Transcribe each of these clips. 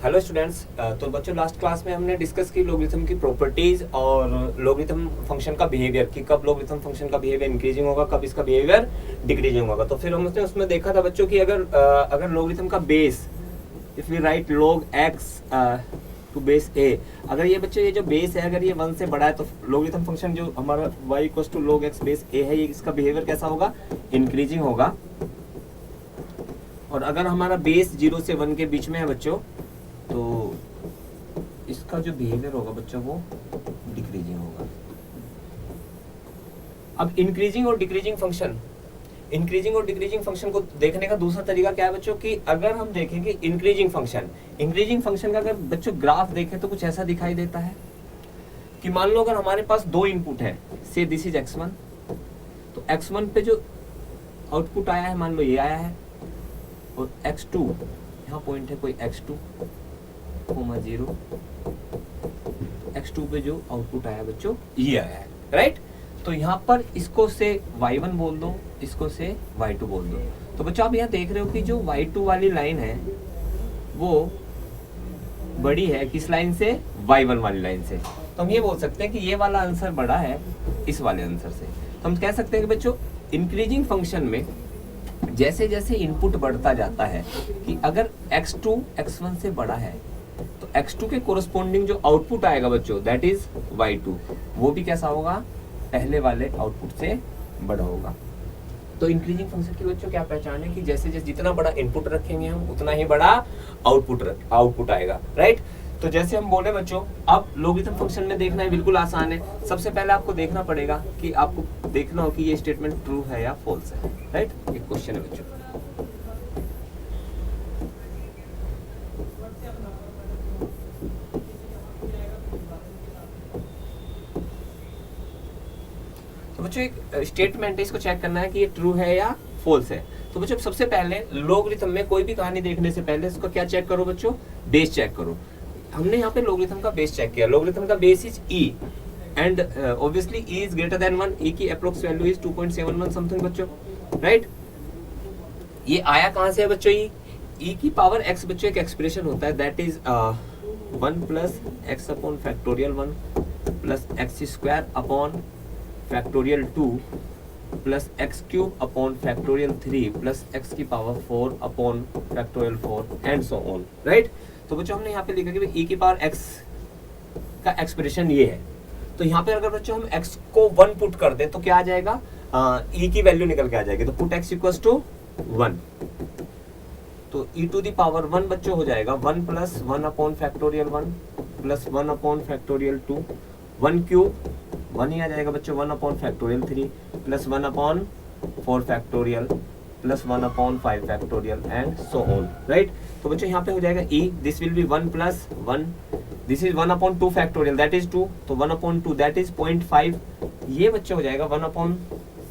Hello students. तो बच्चों last class में हमने डिस्कस की लॉगरिथम की प्रॉपर्टीज और लॉगरिथम फंक्शन का बिहेवियर कि कब लॉगरिथम फंक्शन का बिहेवियर इंक्रीजिंग होगा, कब इसका बिहेवियर डिक्रीजिंग होगा। तो फिर हमने उसमें देखा था बच्चों कि अगर लॉगरिथम का base, if we write log x to base a, अगर ये बच्चों ये जो बेस है अगर ये 1 से बड़ा है तो लॉगरिथम फंक्शन जो हमारा y equals to log x base a है, ये इसका बिहेवियर कैसा होगा? इंक्रीजिंग होगा। और अगर हमारा बेस 0 से 1 के बीच में है बच्चों तो इसका जो बिहेवियर होगा बच्चों वो डिक्रीजिंग होगा। अब इंक्रीजिंग और डिक्रीजिंग फंक्शन को देखने का दूसरा तरीका क्या है बच्चों कि अगर हम देखें कि इंक्रीजिंग फंक्शन का अगर बच्चों ग्राफ देखें तो कुछ ऐसा दिखाई देता है कि मान लो अगर हमारे पास दो इनपुट है, से दिस इज x1, तो x1 पे जो आउटपुट आया है मान लो ये आया है, और x2 यहाँ पॉइंट है कोई x2, 0, x2 पे जो आउटपुट आया बच्चों ये आया है, राइट। तो यहाँ पर इसको से y1 बोल दो, इसको से y2 बोल दो। तो बच्चों आप यहाँ देख रहे हो कि जो y2 वाली लाइन है वो बड़ी है किस लाइन से? y1 वाली लाइन से। तो हम ये बोल सकते हैं कि ये वाला आंसर बड़ा है इस वाले आंसर से। तो हम कह सकते हैं कि बच्चों इंक्रीजिंग फंक्शन में जैसे जैसे इनपुट बढ़ता जाता है कि अगर x2 x1 से बड़ा है तो x2 के कोरस्पोंडिंग जो आउटपुट आएगा बच्चों दैट इज y2, वो भी कैसा होगा? पहले वाले आउटपुट से बड़ा होगा। तो इंक्रीजिंग फंक्शन की बच्चों क्या पहचान है कि जैसे जैसे जितना बड़ा इनपुट रखेंगे हम उतना ही बड़ा आउटपुट आएगा, राइट। तो जैसे हम बोले बच्चों अब लॉगरिथम फंक्शन में देखना है बिल्कुल आसान है। सबसे पहले आपको देखना पड़ेगा कि आपको देखना हो कि ये स्टेटमेंट ट्रू है या फॉल्स है, राइट। ये क्वेश्चन है बच्चों। तो बच्चों एक स्टेटमेंट है, इसको चेक करना है कि ये ट्रू है या फॉल्स है। तो बच्चों सबसे पहले लॉगरिथम में कोई भी कहानी देखने से पहले इसको क्या चेक करो बच्चों? बेस चेक करो। हमने यहाँ पे लॉगरिथम का बेस चेक किया। लॉगरिथम का base is e and obviously e is greater than 1, e की अप्रोक्स वैल्यू इज 2.71 समथिंग बच्चों, राइट। ये आया कहाँ से है बच्चों? e की पावर x बच्चों एक एक्सप्रेशन होता है that is 1 plus x upon factorial 1 plus x square upon factorial 2 plus x cube upon factorial 3 plus x की power 4 upon factorial 4 and so on, right. तो बच्चों हमने यहाँ पे लिखा कि e की पावर x का एक्सप्रेशन ये है। तो यहाँ पे अगर बच्चों हम x को 1 पुट कर दें तो क्या आ जाएगा? e की वैल्यू निकल के आ जाएगी। तो पुट x इक्वल्स टू 1, तो e टू द पावर 1 बच्चों हो जाएगा 1 plus 1 upon factorial 1 plus 1 upon factorial 2, 1 cube 1 ही आ जाएगा बच्चों, 1 upon factorial 3 plus 1 upon 4 factorial plus 1 upon 5 factorial and so on, right. तो बच्चों यहाँ पे हो जाएगा e, this will be 1 plus 1, this is 1 upon 2 factorial that is 2, तो 1 अपॉन 2 दैट इज 0.5। ये बच्चों हो जाएगा 1 अपॉन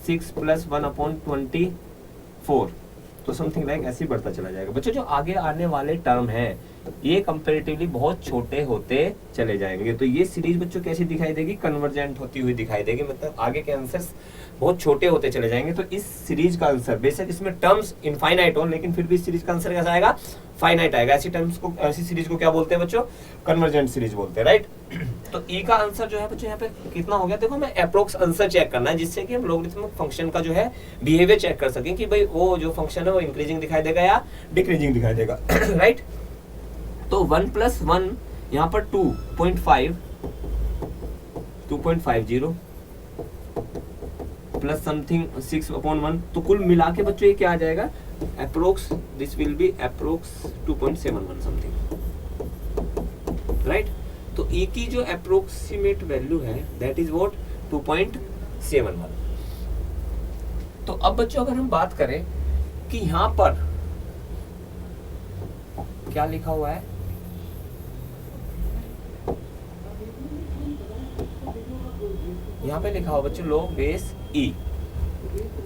6 प्लस 1 अपॉन 24, तो समथिंग लाइक ऐसे ही बढ़ता चला जाएगा। बच्चों जो आगे आने वाले टर्म है ये कंपैरेटिवली बहुत छोटे होते चले जाएंगे। तो ये सीरीज बच्चों कैसी दिखाई देगी? कन्वर्जेंट होती हुई दिखाई देगी, मतलब आगे के आंसर्स बहुत छोटे होते चले जाएंगे। तो इस सीरीज का आंसर बेशक इसमें टर्म्स इनफाइनाइट हो लेकिन फिर भी इस सीरीज का आंसर कैसा आएगा? फाइनाइट आएगा। ऐसी टर्म्स को, ऐसी सीरीज को क्या बोलते हैं बच्चों? कन्वर्जेंट सीरीज बोलते हैं, राइट। तो ई का आंसर जो है बच्चों यहाँ पे कितना हो गया? देखो हमें अप्रोक्स आंसर चेक करना है जिससे कि हम लॉगरिथमिक फंक्शन का जो है बिहेवियर चेक कर सकें कि भाई वो जो फंक्शन है वो इंक्रीजिंग दिखाई देगा या डिक्रीजिंग दिखाई देगा, राइट। तो 1 प्लस 1 यहाँ पर 2.50 प्लस समथिंग 6 अपॉन 1, तो कुल मिला के बच्चों ये क्या आ जाएगा? Approx this will be approx 2.71 something, right. तो e की जो अप्रोक्सीमेट वैल्यू है दैट इज व्हाट? 2.71। तो अब बच्चों अगर हम बात करें कि यहाँ पर क्या लिखा हुआ है, यहाँ पे लिखा हुआ बच्चों log बेस e।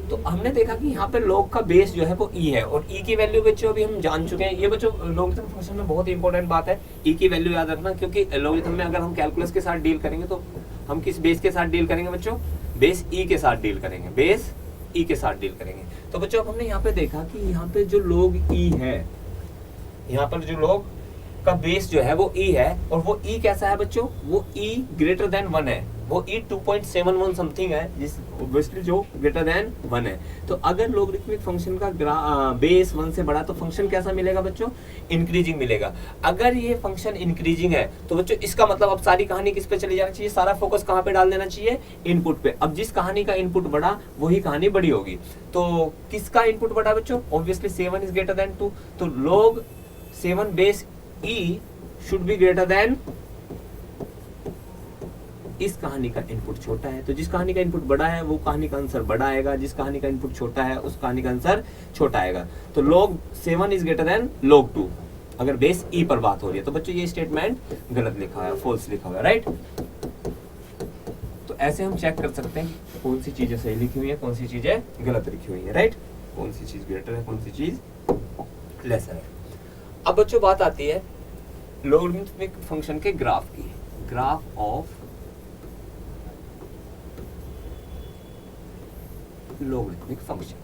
तो हमने देखा कि यहाँ पे log का बेस जो है वो e है और e की वैल्यू बच्चों अभी हम जान चुके हैं। ये बच्चों लॉगरिथम फंक्शन में बहुत इंपॉर्टेंट बात है, e की वैल्यू याद रखना, क्योंकि लॉगरिथम में अगर हम कैलकुलस के साथ डील करेंगे तो हम किस बेस के साथ डील करेंगे बच्चों? बेस e के साथ डील करेंगे, बेस e के साथ डील करेंगे। तो बच्चों अब हमने यहाँ पे देखा कि यहाँ पे जो log e है, यहाँ पर जो log का बेस जो है वो ई है, और वो ई कैसा है बच्चों, वो ई ग्रेटर देन 1 है, वो ई 2.71 समथिंग है, जिस ऑब्वियसली जो ग्रेटर देन 1 है। तो अगर लोगरिथमिक फंक्शन का बेस 1 से बड़ा तो फंक्शन कैसा मिलेगा बच्चों, इंक्रीजिंग मिलेगा। अगर ये फंक्शन इंक्रीजिंग है तो बच्चों इसका मतलब अब सारी कहानी किस पे चली जाना चाहिए, सारा फोकस कहाँ पे डाल देना चाहिए, इनपुट पे। अब जिस कहानी का इनपुट बढ़ा वही कहानी बड़ी होगी। तो किसका इनपुट बढ़ा बच्चों, ऑब्वियसली 7 इज ग्रेटर देन 2, तो log 7 base e should be greater than, इस कहानी का इनपुट छोटा है, तो जिस कहानी का इनपुट बड़ा है वो कहानी का आंसर बड़ा आएगा, जिस कहानी का इनपुट छोटा है उस कहानी का आंसर छोटा आएगा। तो log 7 is greater than log 2 अगर बेस e पर बात हो रही है। तो बच्चों ये स्टेटमेंट गलत लिखा है, फॉल्स लिखा हुआ है, राइट। तो ऐसे हम चेक कर सकते हैं कौन सी चीजें सही लिखी हुई है, कौन सी चीजें गलत लिखी हुई है, राइट। कौन सी चीज ग्रेटर है, कौन सी चीज लेसर है। अब बच्चों बात आती है लोगरिथमिक फंक्शन के ग्राफ की, ग्राफ ऑफ लोगरिथमिक फंक्शन।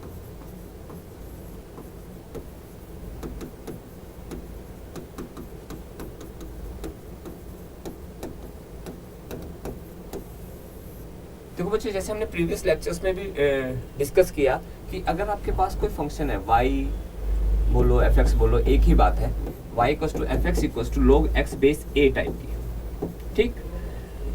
देखो बच्चों, जैसे हमने प्रीवियस लेक्चर्स में भी डिस्कस किया कि अगर आपके पास कोई फंक्शन है, y बोलो fx बोलो, एक ही बात है, y equals to fx equals to log x base a type की, ठीक।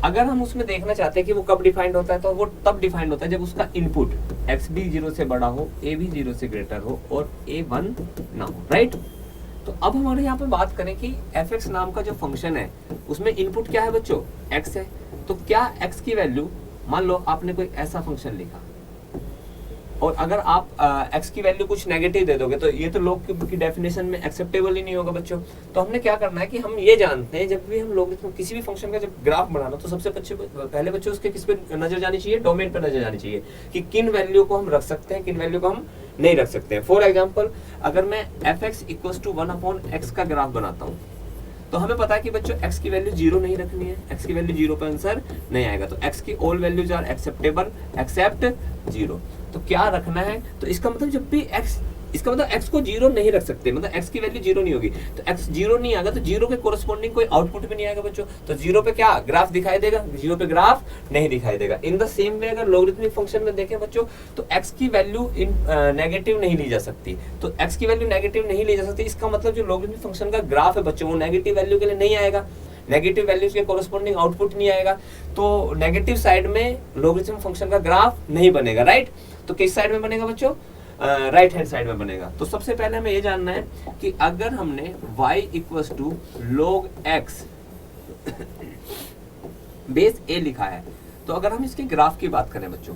अगर हम उसमें देखना चाहते हैं कि वो कब डिफाइंड होता है, तो वो तब डिफाइंड होता है जब उसका इनपुट x भी 0 से बड़ा हो, a भी 0 से ग्रेटर हो और a 1 ना हो, राइट। तो अब हमारे यहाँ पे बात करें कि fx नाम का जो फंक्शन है उसमें इनपुट क्या है बच्चों, x है। तो क्या x की वैल्यू, मान लो आपने कोई ऐसा फंक्शन लिखा और अगर आप x की वैल्यू कुछ नेगेटिव दे दोगे तो ये तो लोग की डेफिनेशन में एक्सेप्टेबल ही नहीं होगा बच्चों। तो हमने क्या करना है कि हम ये जानते हैं जब भी हम लोग किसी भी फंक्शन का जब ग्राफ बनाना, तो सबसे पहले बच्चों उसके किस पे नजर जानी चाहिए, डोमेन पे नजर जानी चाहिए कि किन वैल्यू को हम रख सकते हैं, किन वैल्यू को हम नहीं रख सकते हैं। फॉर एग्जाम्पल अगर मैं fx इक्वल्स टू 1/x का ग्राफ बनाता हूँ तो हमें पता है कि बच्चों x की वैल्यू 0 नहीं रखनी है, x की वैल्यू 0 पे आंसर नहीं आएगा। तो x की all values are acceptable except 0। तो क्या रखना है, तो इसका मतलब जब भी x, इसका मतलब x को 0 नहीं रख सकते, मतलब x की वैल्यू 0 नहीं होगी। तो x 0 नहीं आएगा तो 0 के कोरस्पॉन्डिंग कोई आउटपुट भी नहीं आएगा बच्चों। तो 0 पे क्या ग्राफ दिखाई देगा, 0 पे ग्राफ नहीं दिखाई देगा। इन द सेम वे अगर लोगरिथमिक फंक्शन में देखें बच्चों तो x की वैल्यू नेगेटिव नहीं ली जा सकती। तो x की वैल्यू नेगेटिव नहीं ली जा सकती, इसका मतलब जो लोगरिथमिक फंक्शन का ग्राफ है बच्चों वो नेगेटिव वैल्यू के लिए नहीं आएगा, नेगेटिव वैल्यूज के कोरस्पॉन्डिंग आउटपुट नहीं आएगा। तो नेगेटिव साइड में लोगरिथमिक फंक्शन का ग्राफ नहीं बनेगा, राइट। तो किस साइड में बनेगा बच्चों, राइट हैंड साइड में बनेगा। तो सबसे पहले हमें ये जानना है कि अगर हमने y equals to log x base a लिखा है, तो अगर हम इसके ग्राफ की बात करें बच्चों,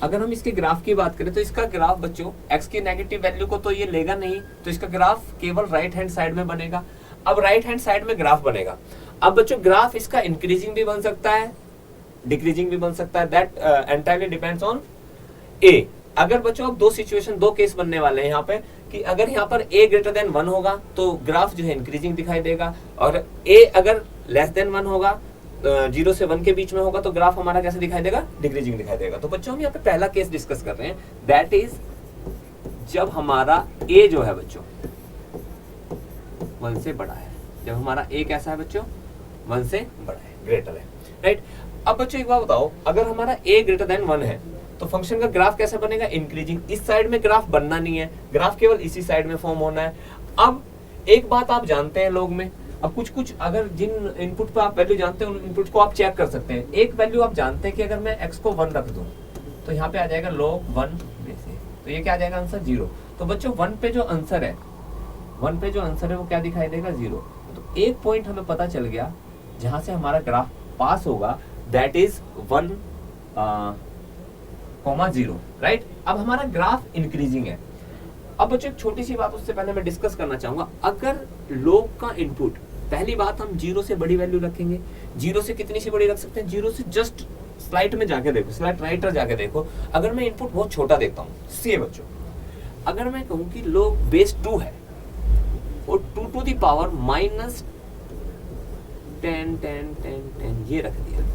अगर हम इसके ग्राफ की बात करें तो इसका ग्राफ बच्चों x की नेगेटिव वैल्यू को तो ये लेगा नहीं, तो इसका ग्राफ केवल राइट हैंड साइड में बनेगा। अब राइट हैंड साइड में ग्राफ बनेगा। अब बच्चों ग्राफ इसका इंक्रीजिंग भी बन सकता है, डिक्रीजिंग भी बन सकता है, that entirely depends on a। अगर बच्चों अब दो सिचुएशन, दो केस बनने वाले हैं यहाँ पे कि अगर यहाँ पर a ग्रेटर देन 1 होगा तो ग्राफ जो है इंक्रीजिंग दिखाई देगा, और a अगर लेस देन 1 होगा, 0 से 1 के बीच में होगा, तो ग्राफ हमारा कैसे दिखाई देगा, डिक्रीजिंग दिखाई देगा। तो बच्चों हम यहाँ पे पहला केस डिस्कस कर रहे हैं, दैट इज जब हमारा a जो है बच्चों 1 से बड़ा है, जब हमारा a कैसा है बच्चों, 1 से बड़ा है, ग्रेटर है, राइट। अब बच्चों एक बात बताओ, अगर हमारा a ग्रेटर देन 1 है तो फंक्शन का ग्राफ कैसे बनेगा, इंक्रीजिंग। इस साइड में ग्राफ बनना नहीं है, ग्राफ केवल इसी साइड में फॉर्म होना है। अब एक बात आप जानते हैं लोग में, अब कुछ अगर जिन इनपुट पर आप वैल्यू जानते हैं उन इनपुट को आप चेक कर सकते हैं। एक वैल्यू आप जानते हैं कि अगर मैं x को 1 रख दूं तो यहाँ पे आ जाएगा log 1 जैसे, तो ये क्या आ जाएगा आंसर 0। तो बच्चों 1 पे जो आंसर है, 1 पे जो आंसर है वो क्या दिखाई देगा, 0। तो एक पॉइंट हमें पता चल गया जहां से हमारा ग्राफ पास होगा, दैट इज 1, 0, राइट। अब हमारा ग्राफ इंक्रीजिंग है। अब बच्चों एक छोटी सी बात उससे पहले मैं डिस्कस करना चाहूंगा, अगर लोग का इनपुट, पहली बात हम 0 से बड़ी वैल्यू रखेंगे। 0 से कितनी सी बड़ी रख सकते हैं, 0 से जस्ट स्लाइड में जाके देखो, स्लाइड राइटर जाके देखो। अगर मैं इनपुट बहुत छोटा देता हूँ, सी बच्चों, अगर मैं कहूँ कि लोग बेस 2 है और 2 टू दी पावर -10 ये रख दिया,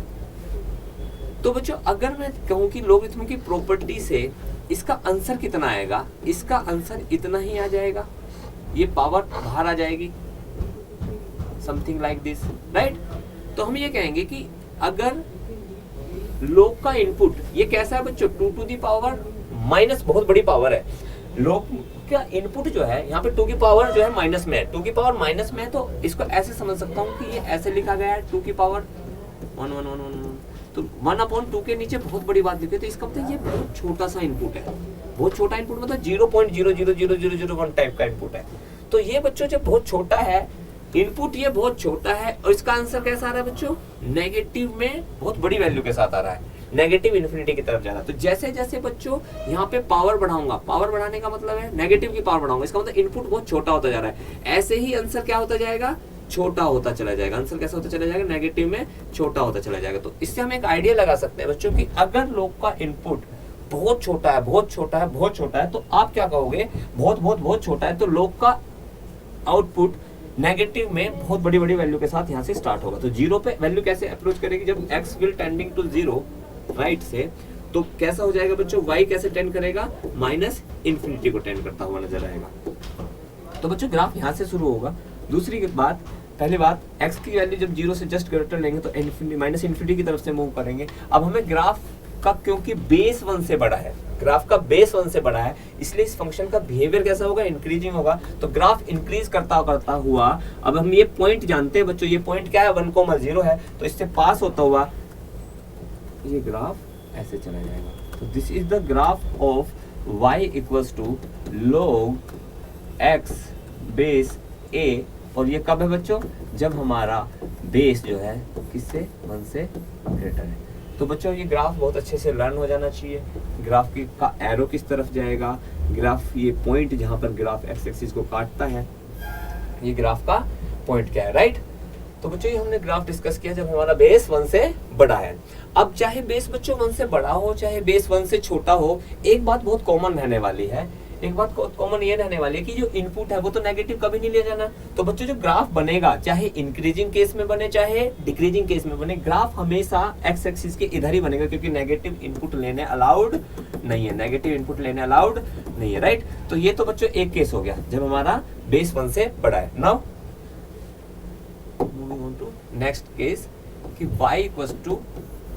तो बच्चों अगर मैं कहूँ कि लोगरिथम की प्रॉपर्टी से इसका आंसर कितना आएगा, इसका आंसर इतना ही आ जाएगा, ये पावर बाहर आ जाएगी, समथिंग लाइक दिस, राइट। तो हम ये कहेंगे कि अगर लोग का इनपुट ये कैसा है बच्चों, 2 टू दी पावर माइनस, बहुत बड़ी पावर है, लोग का इनपुट जो है यहाँ पे 2 की पावर जो है माइनस में है, 2 की पावर माइनस में है, तो इसको ऐसे समझ सकता हूँ कि ये ऐसे लिखा गया है 2 की पावर 1 1 1 1, तो 1/2 के नीचे बहुत बड़ी बात लिखी है, तो इसका मतलब ये बहुत छोटा सा इनपुट है, बहुत छोटा इनपुट मतलब 0.0000001 टाइप का इनपुट है। तो ये बच्चों जब बहुत छोटा है इनपुट, ये बहुत छोटा है, और इसका आंसर कैसा आ रहा है बच्चों, नेगेटिव में बहुत बड़ी वैल्यू के साथ आ रहा है, नेगेटिव इन्फिनिटी की तरफ जा रहा है। तो जैसे जैसे बच्चों यहाँ पे पावर बढ़ाऊंगा, पावर बढ़ाने का मतलब है नेगेटिव की पावर बढ़ाऊंगा, इसका मतलब इनपुट बहुत छोटा होता जा रहा है, ऐसे ही आंसर क्या होता जाएगा, छोटा होता चला जाएगा। आंसर कैसा होता चला जाएगा, नेगेटिव में छोटा होता चला जाएगा। तो इससे हम एक आइडिया लगा सकते हैं बच्चों कि अगर लोग का इनपुट बहुत छोटा है, बहुत छोटा है, बहुत छोटा है, तो आप क्या कहोगे, बहुत बहुत बहुत छोटा है, तो लोग का आउटपुट नेगेटिव में बहुत बड़ी बड़ी वैल्यू के साथ यहाँ से स्टार्ट होगा। तो जीरो पे वैल्यू कैसे अप्रोच करेगी, जब x will tending to 0 right से, तो कैसा हो जाएगा बच्चों, y कैसे टेंड करेगा, माइनस इन्फिनिटी को टेंड करता हुआ नजर आएगा। तो बच्चों ग्राफ यहाँ से शुरू होगा। दूसरी बात, पहली बात, x की वैल्यू जब 0 से जस्ट ग्रेटर लेंगे तो इन्फिनिटी माइनस इन्फिनिटी की तरफ से मूव करेंगे। अब हमें ग्राफ का, क्योंकि बेस 1 से बड़ा है, ग्राफ का बेस 1 से बड़ा है, इसलिए इस फंक्शन का बिहेवियर कैसा होगा, इंक्रीजिंग होगा। तो ग्राफ इंक्रीज करता हुआ, अब हम ये पॉइंट जानते हैं बच्चों, ये पॉइंट क्या है 1,0 है, तो इससे पास होता हुआ ये ग्राफ ऐसे चला जाएगा। तो this is the graph of y equals to log x base a, और ये कब है बच्चों, जब हमारा बेस जो है किससे 1 से ग्रेटर है। तो बच्चों ये ग्राफ बहुत अच्छे से लर्न हो जाना चाहिए, ग्राफ की का एरो किस तरफ जाएगा, ग्राफ ये पॉइंट जहां पर ग्राफ एक्स एक्सिस को काटता है, ये ग्राफ का पॉइंट क्या है, राइट। तो बच्चों ये हमने ग्राफ डिस्कस किया जब हमारा बेस 1 से बड़ा है। अब चाहे बेस बच्चों 1 से बड़ा हो, चाहे बेस 1 से छोटा हो, एक बात बहुत कॉमन रहने वाली है, एक बात कॉमन ये रहने वाली है कि जो इनपुट है वो तो नेगेटिव कभी नहीं ले जाना। तो बच्चों जो ग्राफ बनेगा, चाहे इंक्रीजिंग केस में बने चाहे डिक्रीजिंग केस में बने, ग्राफ हमेशा एक्स एक्सिस के इधर ही बनेगा, क्योंकि नेगेटिव इनपुट लेने अलाउड नहीं है, नेगेटिव इनपुट लेने अलाउड नहीं है, राइट। तो ये तो बच्चों एक केस हो गया जब हमारा बेस 1 से बड़ा है। Now moving on to next case कि y इक्वल्स टू,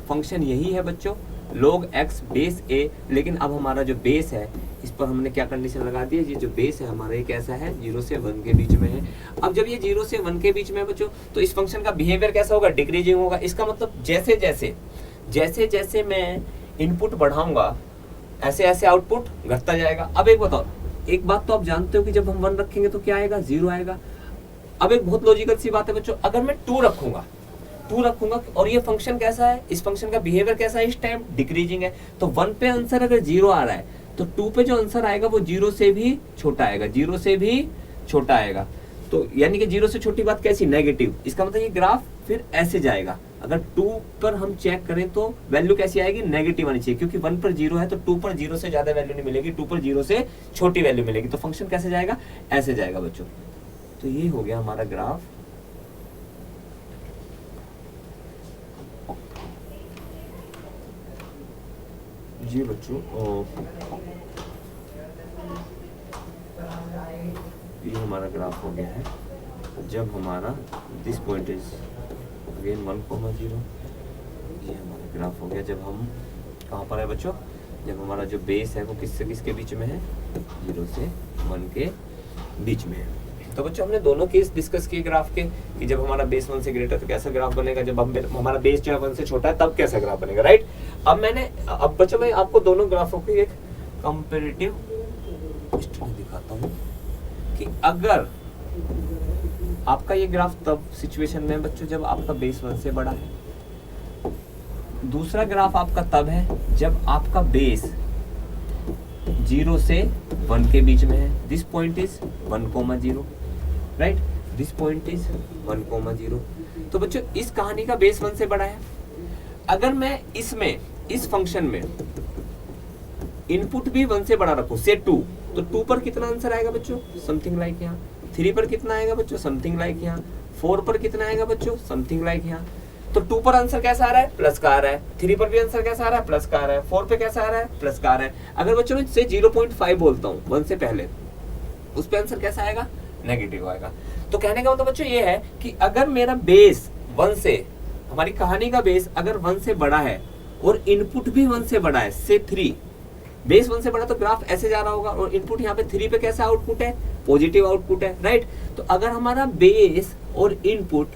फंक्शन यही है बच्चों log x बेस a, लेकिन अब हमारा जो बेस है इस पर हमने क्या कंडीशन लगा दी है, ये जो बेस है हमारा ये कैसा है, 0 से 1 के बीच में है। अब जब ये 0 से 1 के बीच में है बच्चों, तो इस फंक्शन का बिहेवियर कैसा होगा, डिक्रीजिंग होगा। इसका मतलब जैसे जैसे मैं इनपुट बढ़ाऊंगा ऐसे ऐसे आउटपुट घटता जाएगा। अब एक बताओ, एक बात तो आप जानते हो कि जब हम 1 रखेंगे तो क्या आएगा, 0 आएगा। अब एक बहुत लॉजिकल सी बात है बच्चों, अगर मैं 2 रखूंगा और ये फंक्शन कैसा है, इस फंक्शन का बिहेवियर कैसा है, इस टाइम डिक्रीजिंग है, तो 1 पे आंसर अगर 0 आ रहा है तो 2 पे जो आंसर आएगा वो 0 से भी छोटा आएगा, 0 से भी छोटा आएगा। तो यानी कि 0 से छोटी बात कैसी, नेगेटिव। इसका मतलब ये ग्राफ फिर ऐसे जाएगा। अगर 2 पर हम चेक करें तो वैल्यू कैसी आएगी, नेगेटिव आनी चाहिए, क्योंकि 1 पर 0 है तो 2 पर 0 से ज्यादा वैल्यू नहीं मिलेगी, 2 पर 0 से छोटी वैल्यू मिलेगी। तो फंक्शन कैसे जाएगा, ऐसे जाएगा बच्चों। तो ये हो गया हमारा ग्राफ। जी बच्चों, ये हमारा ग्राफ हो गया है जब हमारा दिस पॉइंट इज अगेन 1,0। ये हमारा ग्राफ हो गया जब हम कहाँ पर है बच्चों, जब हमारा जो बेस है वो किससे किसके बीच में है, 0 से 1 के बीच में है। तो बच्चों हमने दोनों केस डिस्कस किए ग्राफ के, कि जब हमारा बेस 1 से ग्रेटर तो कैसा ग्राफ बनेगा, जब हमारा बेस जो है 1 से छोटा है तब कैसा ग्राफ बनेगा, राइट। अब बच्चों मैं आपको दोनों ग्राफों की एक कंपैरेटिव स्टडी दिखाता हूँ कि अगर आपका ये ग्राफ तब सिचुएशन में बच्चों जब आपका बेस 1 से बड़ा है, दूसरा ग्राफ आपका तब है जब आपका बेस 0 से 1 के बीच में है। This point is 1,0, right, this point is 1,0। तो बच्चों इस कहानी का बेस 1 से बड़ा है। अगर मैं इसमें इस फंक्शन में इनपुट भी 1 से बड़ा रखूं, से 2, तो 2 पर कितना आंसर आएगा बच्चों, समथिंग लाइक यहाँ। 3 पर कितना आएगा बच्चों, समथिंग लाइक यहाँ। 4 पर कितना आएगा बच्चों, समथिंग लाइक यहाँ। तो 2 पर आंसर कैसा आ रहा है, प्लस का आ रहा है। 3 पर भी आंसर कैसा आ रहा है, प्लस का आ रहा है। 4 पे कैसा आ रहा है, प्लस का आ रहा है। अगर बच्चों मैं से 0.5 बोलता हूँ 1 से पहले, उस पे आंसर कैसा आएगा, नेगेटिव आएगा। तो कहने का मतलब बच्चों ये है कि अगर मेरा बेस 1 से, हमारी कहानी का बेस अगर 1 से बड़ा है और इनपुट भी 1 से बड़ा है, से 3, बेस 1 से बड़ा तो ग्राफ ऐसे जा रहा होगा और इनपुट यहाँ पे 3 पे कैसा आउटपुट है, पॉजिटिव आउटपुट है, राइट। तो अगर हमारा बेस और इनपुट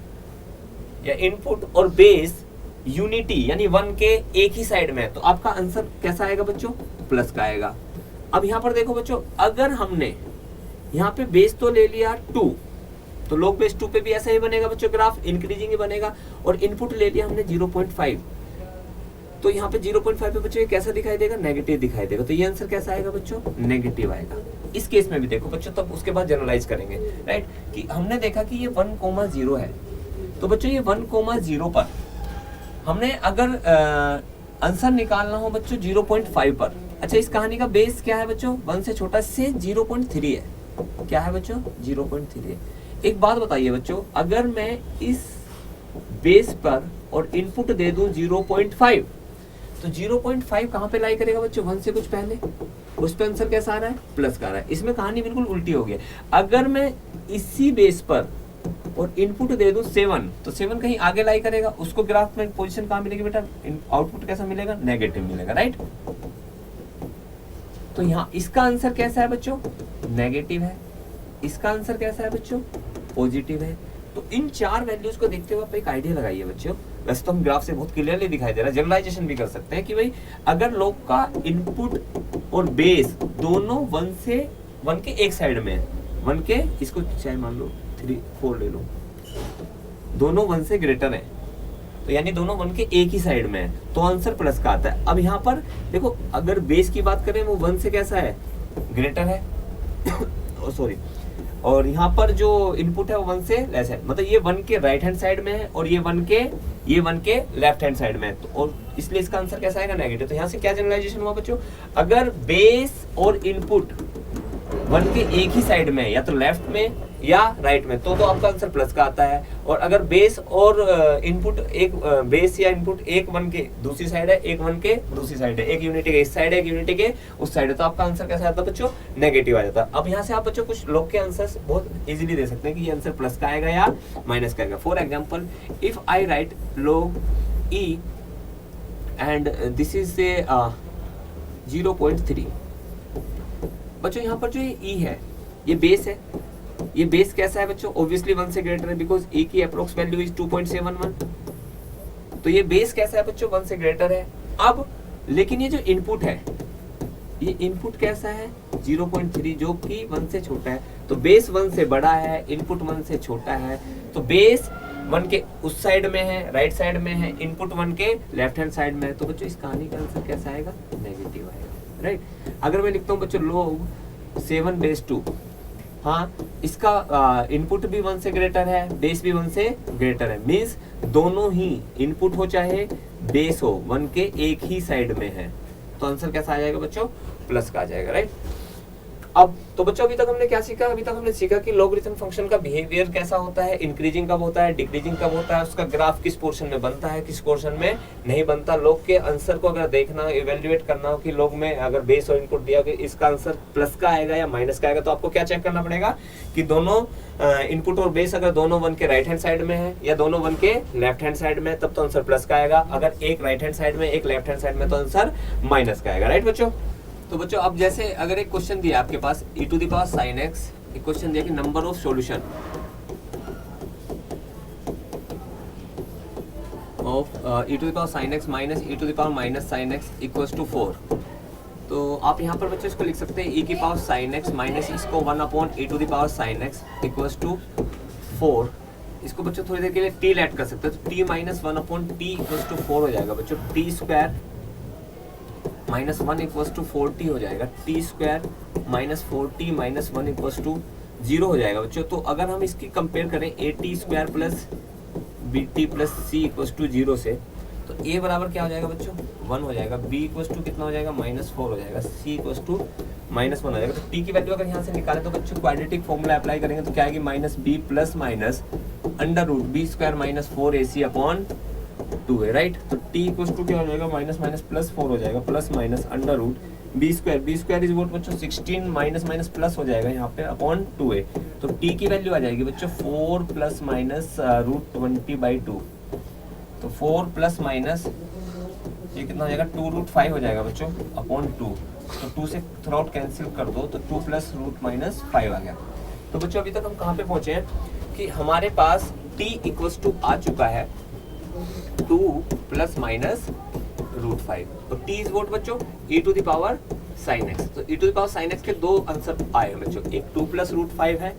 या इनपुट और बेस यूनिटी यानी 1 के एक ही साइड में है, तो आपका आंसर कैसा आएगा बच्चों, प्लस का आएगा। अब यहाँ पर देखो बच्चों, अगर हमने यहाँ पे बेस तो ले लिया 2, तो log बेस 2 पे भी ऐसा ही बनेगा बच्चों, ग्राफ इंक्रीजिंग ही बनेगा। और इनपुट ले लिया हमने 0.5, तो यहाँ पे 0.5 पे बच्चों ये कैसा दिखाई देगा, नेगेटिव दिखाई देगा। तो ये आंसर कैसा आएगा बच्चों, नेगेटिव आएगा। इस केस में भी देखो बच्चों, तब उसके बाद जनरलाइज करेंगे, राइट, कि हमने देखा कि ये 1,0 है, तो बच्चों ये 1,0 पर हमने अगर आंसर निकालना हो बच्चों 0.5 पर। अच्छा, इस कहानी का बेस क्या है बच्चों, 1 से छोटा से 0.3 है, क्या है बच्चों, 0.3 है। एक बात बताइए बच्चों, अगर मैं इस बेस पर और इनपुट दे दूं 0.5, तो 0.5 कहाँ पे लाई करेगा बच्चों, 1 से कुछ पहले, उस पे आंसर कैसा आ रहा है, प्लस का आ रहा है। इसमें कहानी बिल्कुल उल्टी हो गई है। अगर मैं इसी बेस पर और इनपुट दे दूं 7, तो 7 कहीं आगे लाई करेगा, उसको ग्राफ में पोजीशन कहाँ मिलेगी बेटा, आउटपुट कैसा मिलेगा, नेगेटिव मिलेगा, राइट। तो यहाँ इसका आंसर कैसा है बच्चों, नेगेटिव है, इसका आंसर कैसा है बच्चों, पॉजिटिव है। तो इन 4 वैल्यूज को देखते हुए आप एक आइडिया लगाइए बच्चों। वैसे तो हम ग्राफ से बहुत क्लियरली दिखाई दे रहा है, जनरलाइजेशन भी कर सकते हैं कि भाई अगर लोग का इनपुट और बेस दोनों 1 के एक साइड में है, 1 के, इसको चाहे मान लो 3, 4 ले लो, दोनों 1 से ग्रेटर है, तो यानी दोनों 1 के एक ही साइड में है, तो आंसर प्लस का आता है। अब यहाँ पर देखो, अगर बेस की बात करें वो 1 से कैसा है, ग्रेटर है सॉरी, और यहाँ पर जो इनपुट है वो 1 से लेस है, मतलब ये 1 के राइट हैंड साइड में है और ये 1 के लेफ्ट हैंड साइड में है, तो और इसलिए इसका आंसर कैसा आएगा, नेगेटिव। तो यहाँ से क्या जनरलाइजेशन हुआ बच्चों, अगर बेस और इनपुट 1 के एक ही साइड में है, या तो लेफ्ट में या राइट में, तो आपका आंसर प्लस का आता है। और अगर बेस और इनपुट एक बेस या इनपुट एक 1 के दूसरी साइड है, एक 1 के दूसरी साइड है, एक यूनिटी के इस साइड है, एक यूनिटी के उस साइड है, तो आपका आंसर कैसा आता है बच्चों, नेगेटिव आ जाता है। अब यहाँ से आप बच्चों कुछ लोग के आंसर्स बहुत इजीली दे सकते हैं कि ये आंसर प्लस का आएगा या माइनस का आएगा। For example, if I right log e and this is से 0.3, बच्चों यहाँ पर जो ये e है ये बेस है, ये बेस कैसा है बच्चों, ऑब्वियसली 1 से ग्रेटर है, बिकॉज e की अप्रोक्स वैल्यू इज 2.71, तो ये बेस कैसा है बच्चों, 1 से ग्रेटर है। अब लेकिन ये जो इनपुट है, ये इनपुट कैसा है, 0.3, जो कि 1 से छोटा है, तो बेस 1 से बड़ा है, इनपुट 1 से छोटा है, तो बेस 1 के उस साइड में है, राइट साइड में है, इनपुट 1 के लेफ्ट हैंड साइड में है, तो बच्चों इस कहानी का आंसर कैसा आएगा, नेगेटिव आएगा, राइट। अगर मैं लिखता हूँ बच्चों log 7/2, हाँ, इसका इनपुट भी 1 से ग्रेटर है, बेस भी 1 से ग्रेटर है, मीन्स दोनों ही इनपुट हो चाहे बेस हो 1 के एक ही साइड में है, तो आंसर कैसा आ जाएगा बच्चों, प्लस का आ जाएगा, राइट। अब तो बच्चों अभी तक हमने क्या सीखा, अभी तक हमने सीखा कि लॉगरिथम फंक्शन का बिहेवियर कैसा होता है, इंक्रीजिंग कब होता है, डिक्रीजिंग कब होता है, उसका ग्राफ किस पोर्शन में बनता है, किस पोर्शन में नहीं बनता। लॉग के आंसर को अगर देखना, इवेल्युएट करना हो कि लॉग में अगर बेस और इनपुट दिया कि इसका आंसर प्लस का आएगा या माइनस का आएगा, तो आपको क्या चेक करना पड़ेगा कि दोनों इनपुट और बेस अगर दोनों 1 के राइट हैंड साइड में है या दोनों 1 के लेफ्ट हैंड साइड में, तब तो आंसर प्लस का आएगा। अगर एक राइट हैंड साइड में एक लेफ्ट हैंड साइड में, तो आंसर माइनस का आएगा, राइट बच्चों। तो बच्चों अब जैसे अगर एक क्वेश्चन दिया आपके पास e to the power sin x, एक क्वेश्चन दिया कि number of solution of e to the power sin x minus e to the power minus sin x equals to 4, तो आप यहाँ पर बच्चों इसको लिख सकते हैं e की पावर sin x माइनस इसको 1 e to the power sin x equals to 4। इसको बच्चों थोड़ी देर के लिए t ऐड कर सकते हैं, तो t minus 1 t equals to 4 हो जाएगा बच्चों, t square minus 1 equals to 4t हो जाएगा, T square minus 4t minus 1 equals to 0 हो जाएगा बच्चों। तो अगर हम इसकी कंपेयर करें a t square plus bt plus c equals to 0 से, तो a बराबर क्या हो जाएगा बच्चों, 1 हो जाएगा, b इक्वल्स टू कितना हो जाएगा, -4 हो जाएगा, c इक्वल्स टू -1 हो जाएगा। तो t की वैल्यू अगर यहाँ से निकालें तो बच्चों क्वाड्रेटिक फॉर्मूला अप्लाई करेंगे तो क्या आएगी, minus b plus minus under root b square minus 4ac upon 2 है, राइट। तो t इक्वल्स टू क्या हो जाएगा, माइनस माइनस प्लस 4 हो जाएगा, plus minus under root B square is what बच्चों 16 माइनस माइनस प्लस हो जाएगा यहाँ पे अपॉन 2a। तो t की वैल्यू आ जाएगी बच्चों 4 प्लस माइनस √20/2। तो 4 प्लस माइनस ये कितना हो जाएगा 2√5 हो जाएगा बच्चों अपॉन 2। तो 2 से थ्रू आउट कैंसिल कर दो तो 2 प्लस √-5 आ गया। तो बच्चों अभी तक हम कहाँ पे पहुंचे हैं कि हमारे पास t इक्वल्स टू आ चुका है 2 प्लस माइनस √5। तो t इज वोट बच्चों e to the power sin x। तो e to the power sin x के दो आंसर आए हैं बच्चों, एक 2 प्लस √5 है,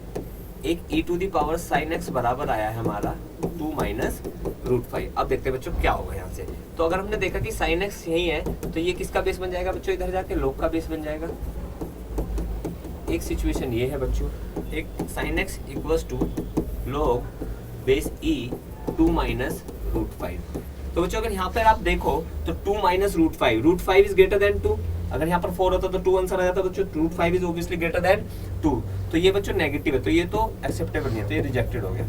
एक e to the power sin x बराबर आया है हमारा 2 माइनस √5। अब देखते हैं बच्चों क्या होगा यहाँ से। तो अगर हमने देखा कि sin x यही है तो ये किसका बेस बन जाएगा बच्चों, इधर जाके log का बेस बन जाएगा। एक सिचुएशन ये है बच्चों, एक sin x equals to log base e 2 minus √5। तो बच्चों अगर यहाँ पर आप देखो तो 2 माइनस √5 इज ग्रेटर देन 2। अगर यहाँ पर 4 होता तो 2 आंसर आ जाता बच्चों, √5 इज ऑब्वियसली ग्रेटर देन 2। तो ये बच्चों नेगेटिव है, तो ये तो एक्सेप्टेबल नहीं है, तो ये रिजेक्टेड हो गया,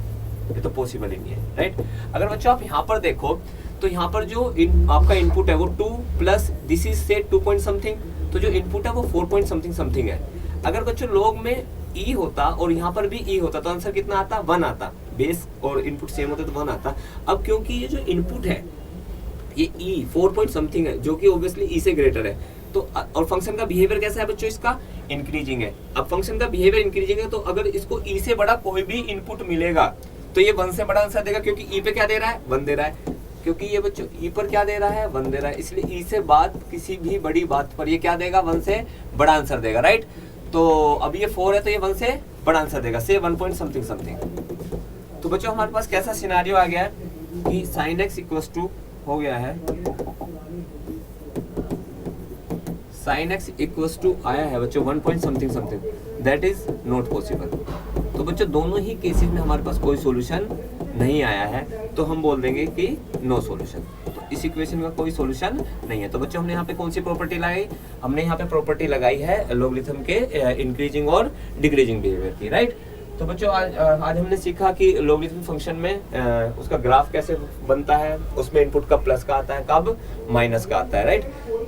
ये तो पॉसिबल ही नहीं है, राइट। अगर बच्चों आप यहाँ पर देखो तो यहाँ पर जो आपका इनपुट है वो 2 प्लस दिस इज से 2 पॉइंट समथिंग, तो जो इनपुट है वो 4 पॉइंट समथिंग है। अगर बच्चों लोग में e होता और यहाँ पर भी e होता तो आंसर कितना आता, 1 आता। बेस और इनपुट सेम होता तो 1 आता। अब क्योंकि ये जो इनपुट है ये e 4 पॉइंट समथिंग है जो कि ऑब्वियसली e से ग्रेटर है, तो और फंक्शन का बिहेवियर कैसा है बच्चों, इसका इंक्रीजिंग है। अब फंक्शन का बिहेवियर इंक्रीजिंग है तो अगर इसको e से बड़ा कोई भी इनपुट मिलेगा तो ये 1 से बड़ा आंसर देगा, क्योंकि e पे क्या दे रहा है, 1 दे रहा है। क्योंकि ये बच्चों e पर क्या दे रहा है, 1 दे रहा है, इसलिए e से बात किसी भी बड़ी बात पर ये क्या देगा, 1 से बड़ा आंसर देगा, राइट। तो अब ये 4 है तो ये 1 से बड़ा आंसर देगा, से 1 पॉइंट समथिंग। तो बच्चों हमारे पास कैसा सिनारियो आ गया है कि sin x इक्वल्स टू हो गया है, sin x इक्वल्स टू आया है बच्चों 1 point something, that is not possible. तो बच्चों दोनों ही केसेस में हमारे पास कोई सॉल्यूशन नहीं आया है, तो हम बोल देंगे कि नो सॉल्यूशन। तो इस इक्वेशन का कोई सॉल्यूशन नहीं है। तो बच्चों हमने यहाँ पे कौन सी प्रॉपर्टी लगाई, हमने यहाँ पे प्रॉपर्टी लगाई है लॉगरिथम के इंक्रीजिंग और डिक्रीजिंग बिहेवियर की, राइट। तो बच्चों आज हमने सीखा कि लॉगरिथम फंक्शन में उसका ग्राफ कैसे बनता है, उसमें इनपुट कब प्लस का आता है, कब माइनस का आता है, राइट।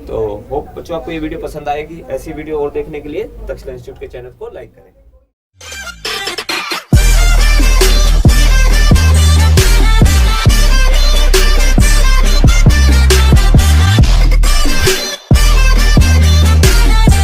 तो होप बच्चों आपको ये वीडियो पसंद आएगी। ऐसी वीडियो और देखने के लिए तक्षशिला इंस्टीट्यूट के चैनल को लाइक करें।